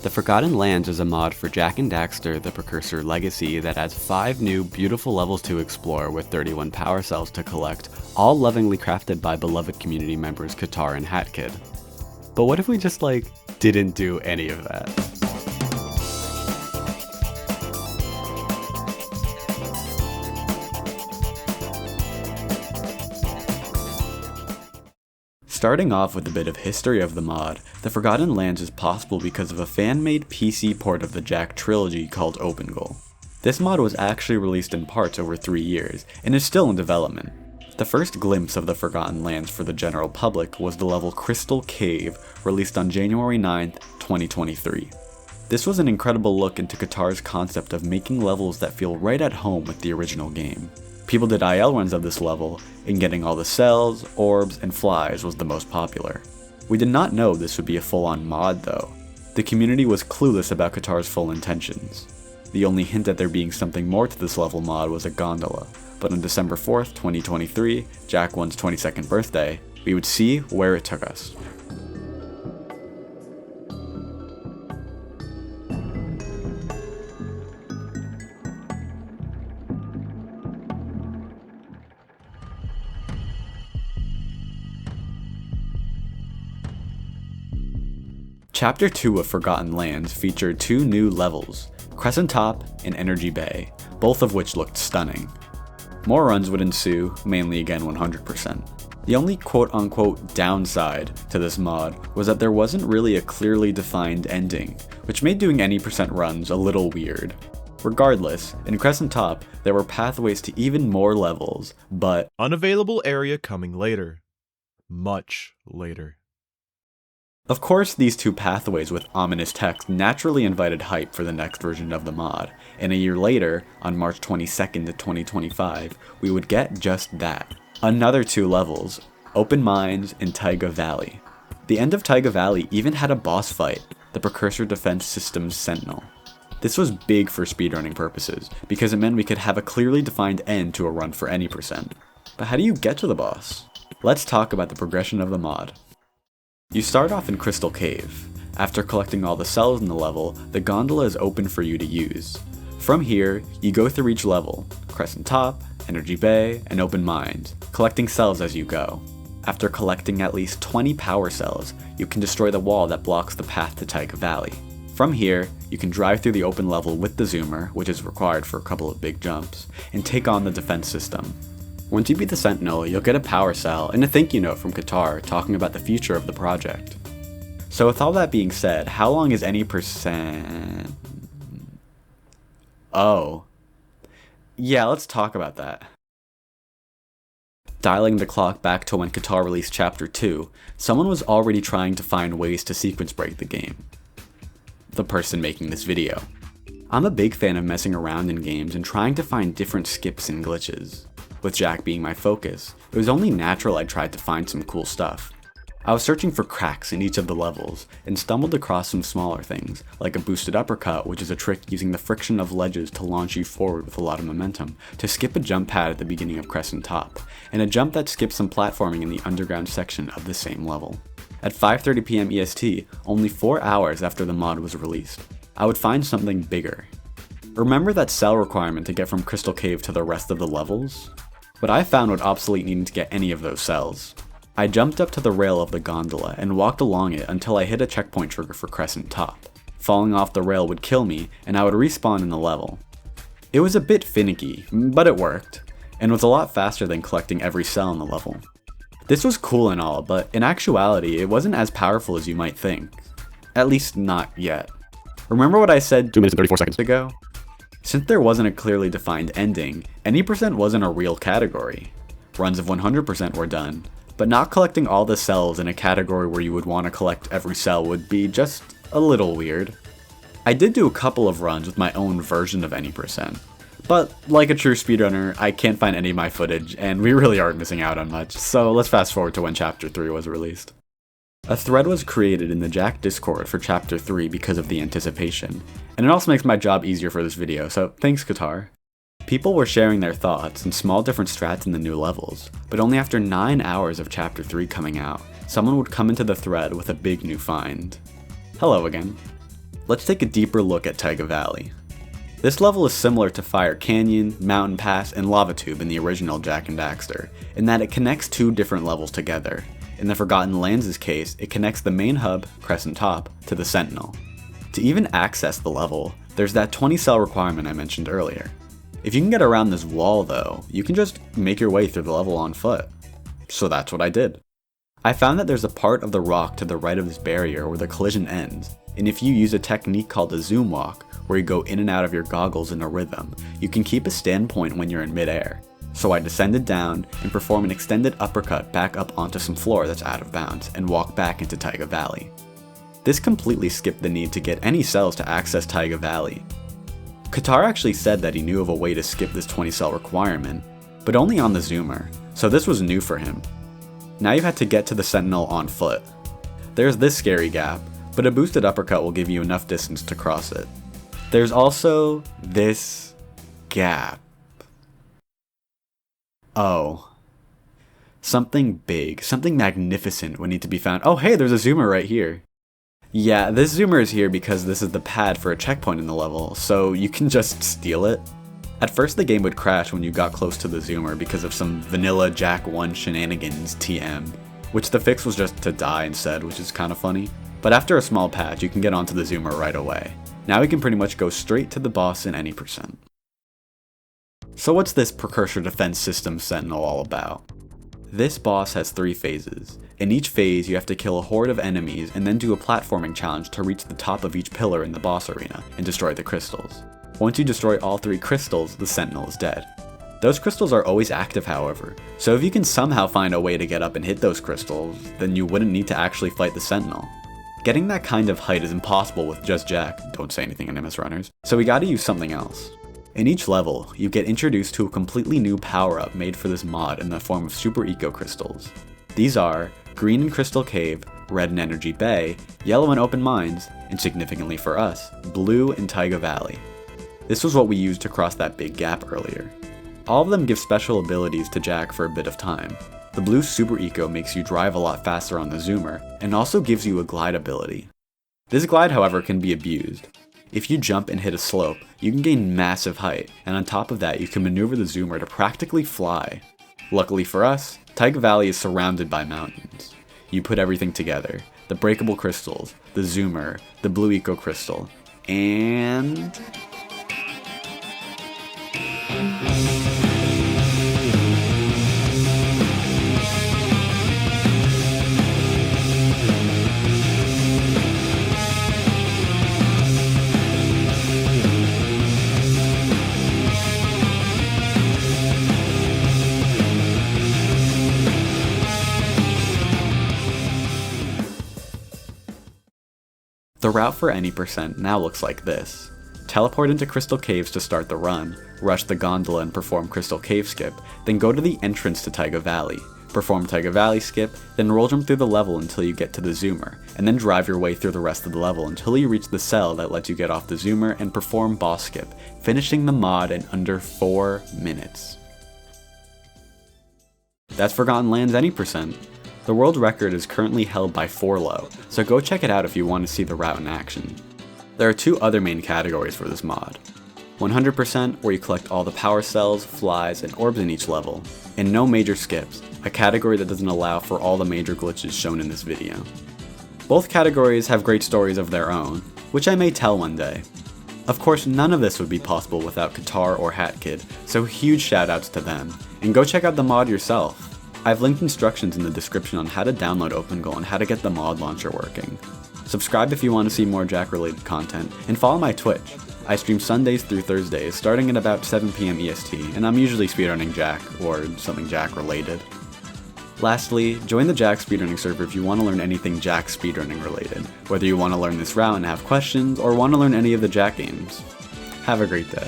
The Forgotten Lands is a mod for Jak and Daxter, the Precursor Legacy, that adds 5 new, beautiful levels to explore with 31 power cells to collect, all lovingly crafted by beloved community members Kuitar and Hatkid. But what if we just, didn't do any of that? Starting off with a bit of history of the mod, the Forgotten Lands is possible because of a fan-made PC port of the Jak trilogy called OpenGoal. This mod was actually released in parts over 3 years, and is still in development. The first glimpse of the Forgotten Lands for the general public was the level Crystal Cave, released on January 9th, 2023. This was an incredible look into Kuitar's concept of making levels that feel right at home with the original game. People did IL runs of this level, and getting all the cells, orbs, and flies was the most popular. We did not know this would be a full-on mod though. The community was clueless about Kuitar's full intentions. The only hint at there being something more to this level mod was a gondola, but on December 4th, 2023, Jak 1's 22nd birthday, we would see where it took us. Chapter 2 of Forgotten Lands featured 2 new levels, Crescent Top and Energy Bay, both of which looked stunning. More runs would ensue, mainly again 100%. The only quote-unquote downside to this mod was that there wasn't really a clearly defined ending, which made doing any % runs a little weird. Regardless, in Crescent Top, there were pathways to even more levels, but unavailable area coming later. Much later. Of course, these 2 pathways with ominous text naturally invited hype for the next version of the mod, and a year later, on March 22nd of 2025, we would get just that. Another 2 levels, Open Mines and Taiga Valley. The end of Taiga Valley even had a boss fight, the Precursor Defense Systems Sentinel. This was big for speedrunning purposes, because it meant we could have a clearly defined end to a run for any %. But how do you get to the boss? Let's talk about the progression of the mod. You start off in Crystal Cave. After collecting all the cells in the level, the gondola is open for you to use. From here, you go through each level, Crescent Top, Energy Bay, and Open Mines, collecting cells as you go. After collecting at least 20 power cells, you can destroy the wall that blocks the path to Taiga Valley. From here, you can drive through the open level with the zoomer, which is required for a couple of big jumps, and take on the defense system. Once you beat the Sentinel, you'll get a power cell and a thank you note from Kuitar talking about the future of the project. So with all that being said, how long is any %? Oh. Yeah, let's talk about that. Dialing the clock back to when Kuitar released Chapter 2, someone was already trying to find ways to sequence break the game. The person making this video. I'm a big fan of messing around in games and trying to find different skips and glitches. With Jak being my focus, it was only natural I tried to find some cool stuff. I was searching for cracks in each of the levels, and stumbled across some smaller things, like a boosted uppercut, which is a trick using the friction of ledges to launch you forward with a lot of momentum, to skip a jump pad at the beginning of Crescent Top, and a jump that skips some platforming in the underground section of the same level. At 5:30 PM EST, only 4 hours after the mod was released, I would find something bigger. Remember that cell requirement to get from Crystal Cave to the rest of the levels? But I found what obsolete needing to get any of those cells. I jumped up to the rail of the gondola and walked along it until I hit a checkpoint trigger for Crescent Top. Falling off the rail would kill me, and I would respawn in the level. It was a bit finicky, but it worked, and was a lot faster than collecting every cell in the level. This was cool and all, but in actuality, it wasn't as powerful as you might think. At least not yet. Remember what I said 2 minutes and 34 seconds ago? Since there wasn't a clearly defined ending, any % wasn't a real category. Runs of 100% were done, but not collecting all the cells in a category where you would want to collect every cell would be just a little weird. I did do a couple of runs with my own version of any %, but like a true speedrunner, I can't find any of my footage, and we really aren't missing out on much, so let's fast forward to when Chapter 3 was released. A thread was created in the Jak Discord for Chapter 3 because of the anticipation, and it also makes my job easier for this video, so thanks Kuitar. People were sharing their thoughts and small different strats in the new levels, but only after 9 hours of Chapter 3 coming out, someone would come into the thread with a big new find. Hello again. Let's take a deeper look at Taiga Valley. This level is similar to Fire Canyon, Mountain Pass, and Lava Tube in the original Jak and Daxter, in that it connects two different levels together. In the Forgotten Lands' case, it connects the main hub, Crescent Top, to the Sentinel. To even access the level, there's that 20 cell requirement I mentioned earlier. If you can get around this wall though, you can just make your way through the level on foot. So that's what I did. I found that there's a part of the rock to the right of this barrier where the collision ends, and if you use a technique called a zoom walk, where you go in and out of your goggles in a rhythm, you can keep a standpoint when you're in midair. So I descended down and perform an extended uppercut back up onto some floor that's out of bounds and walk back into Taiga Valley. This completely skipped the need to get any cells to access Taiga Valley. Kuitar actually said that he knew of a way to skip this 20 cell requirement, but only on the zoomer, so this was new for him. Now you had to get to the Sentinel on foot. There's this scary gap, but a boosted uppercut will give you enough distance to cross it. There's also this gap. Oh. Something big, something magnificent would need to be found. Oh hey, there's a zoomer right here. Yeah, this zoomer is here because this is the pad for a checkpoint in the level, so you can just steal it. At first the game would crash when you got close to the zoomer because of some vanilla Jak 1 shenanigans TM, which the fix was just to die instead, which is kinda funny. But after a small patch, you can get onto the zoomer right away. Now we can pretty much go straight to the boss in any percent. So what's this Precursor Defense System Sentinel all about? This boss has 3 phases. In each phase, you have to kill a horde of enemies and then do a platforming challenge to reach the top of each pillar in the boss arena and destroy the crystals. Once you destroy all 3 crystals, the Sentinel is dead. Those crystals are always active however, so if you can somehow find a way to get up and hit those crystals, then you wouldn't need to actually fight the Sentinel. Getting that kind of height is impossible with just Jak, don't say anything anonymous runners, so we gotta use something else. In each level, you get introduced to a completely new power-up made for this mod in the form of Super Eco Crystals. These are green in Crystal Cave, red in Energy Bay, yellow in Open Mines, and significantly for us, blue in Taiga Valley. This was what we used to cross that big gap earlier. All of them give special abilities to Jak for a bit of time. The blue Super Eco makes you drive a lot faster on the zoomer, and also gives you a glide ability. This glide however can be abused. If you jump and hit a slope, you can gain massive height, and on top of that you can maneuver the zoomer to practically fly. Luckily for us, Taiga Valley is surrounded by mountains. You put everything together, the breakable crystals, the zoomer, the blue eco crystal, and... The route for any percent now looks like this. Teleport into Crystal Caves to start the run, rush the gondola and perform Crystal Cave skip, then go to the entrance to Taiga Valley, perform Taiga Valley skip, then roll jump through the level until you get to the zoomer, and then drive your way through the rest of the level until you reach the cell that lets you get off the zoomer and perform boss skip, finishing the mod in under 4 minutes. That's Forgotten Lands any percent. The world record is currently held by Forlo, so go check it out if you want to see the route in action. There are 2 other main categories for this mod. 100%, where you collect all the power cells, flies, and orbs in each level, and no major skips, a category that doesn't allow for all the major glitches shown in this video. Both categories have great stories of their own, which I may tell one day. Of course, none of this would be possible without Kuitar or HatKid, so huge shoutouts to them, and go check out the mod yourself. I've linked instructions in the description on how to download OpenGoal and how to get the mod launcher working. Subscribe if you want to see more Jak related content, and follow my Twitch. I stream Sundays through Thursdays, starting at about 7 PM EST, and I'm usually speedrunning Jak, or something Jak related. Lastly, join the Jak speedrunning server if you want to learn anything Jak speedrunning related, whether you want to learn this route and have questions, or want to learn any of the Jak games. Have a great day.